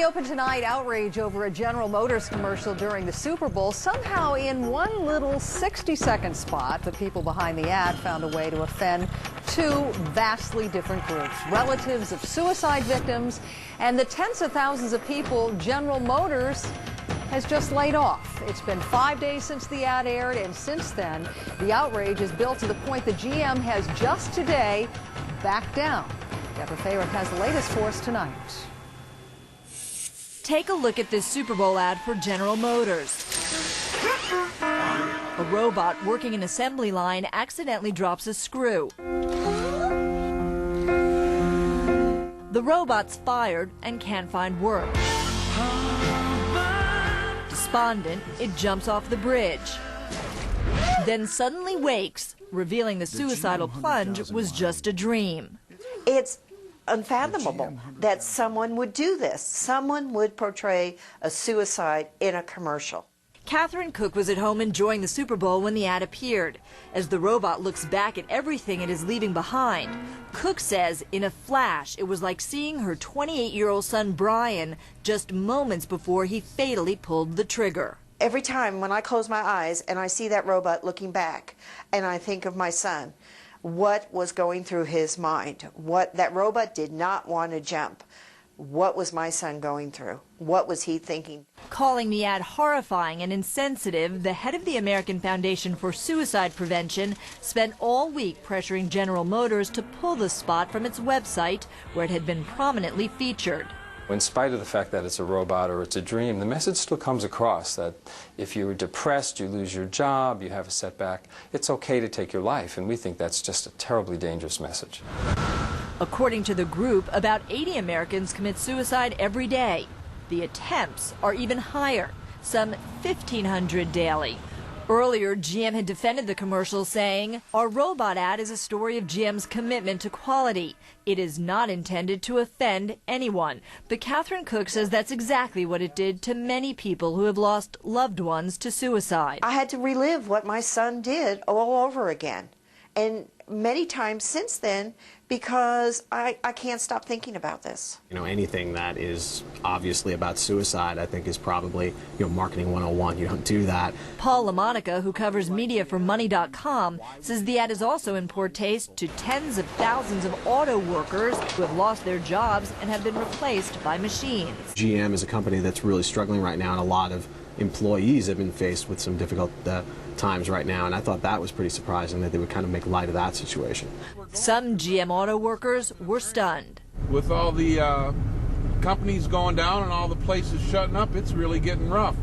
the Open tonight, outrage over a General Motors commercial during the Super Bowl. Somehow in one little 60-second spot, the people behind the ad found a way to offend two vastly different groups, relatives of suicide victims and the tens of thousands of people General Motors has just laid off. It's been 5 days since the ad aired, and since then, the outrage is built to the point that GM has just today backed down. Deborah Fayrick has the latest for us tonight. Take a look at this Super Bowl ad for General Motors. A robot working an assembly line accidentally drops a screw. The robot's fired and can't find work. Despondent, it jumps off the bridge. Then suddenly wakes, revealing the suicidal plunge was just a dream. It's unfathomable that someone would do this. Someone would portray a suicide in a commercial. Catherine Cook was at home enjoying the Super Bowl when the ad appeared. As the robot looks back at everything it is leaving behind, Cook says in a flash it was like seeing her 28-year-old son Brian just moments before he fatally pulled the trigger. Every time when I close my eyes and I see that robot looking back and I think of my son, what was going through his mind? What that robot did not want to jump. What was my son going through? What was he thinking? Calling the ad horrifying and insensitive, the head of the American Foundation for Suicide Prevention spent all week pressuring General Motors to pull the spot from its website where it had been prominently featured. In spite of the fact that it's a robot or it's a dream, the message still comes across that if you're depressed, you lose your job, you have a setback, it's okay to take your life, and we think that's just a terribly dangerous message. According to the group, about 80 Americans commit suicide every day. The attempts are even higher, some 1,500 daily. Earlier, GM had defended the commercial, saying, "Our robot ad is a story of GM's commitment to quality. It is not intended to offend anyone." But Catherine Cook says that's exactly what it did to many people who have lost loved ones to suicide. I had to relive what my son did all over again. And many times since then, because I can't stop thinking about this. You know, anything that is obviously about suicide, I think, is probably, marketing 101. You don't do that. Paula, who covers media for Money.com, says the ad is also in poor taste to tens of thousands of auto workers who have lost their jobs and have been replaced by machines. GM is a company that's really struggling right now, and a lot of employees have been faced with some difficult times right now, and I thought that was pretty surprising that they would kind of make light of that situation. Some GM auto workers were stunned. With all the companies going down and all the places shutting up, it's really getting rough.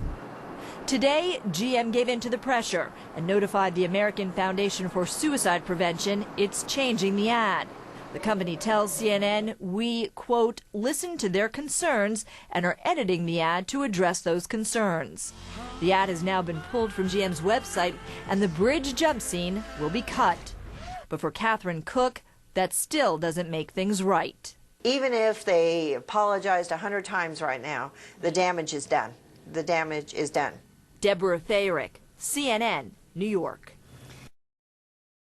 Today, GM gave in to the pressure and notified the American Foundation for Suicide Prevention it's changing the ad. The company tells CNN, "We, quote, listen to their concerns and are editing the ad to address those concerns." The ad has now been pulled from GM's website and the bridge jump scene will be cut. But for Catherine Cook, that still doesn't make things right. Even if they apologized 100 times right now, the damage is done. The damage is done. Deborah Fayrick, CNN, New York.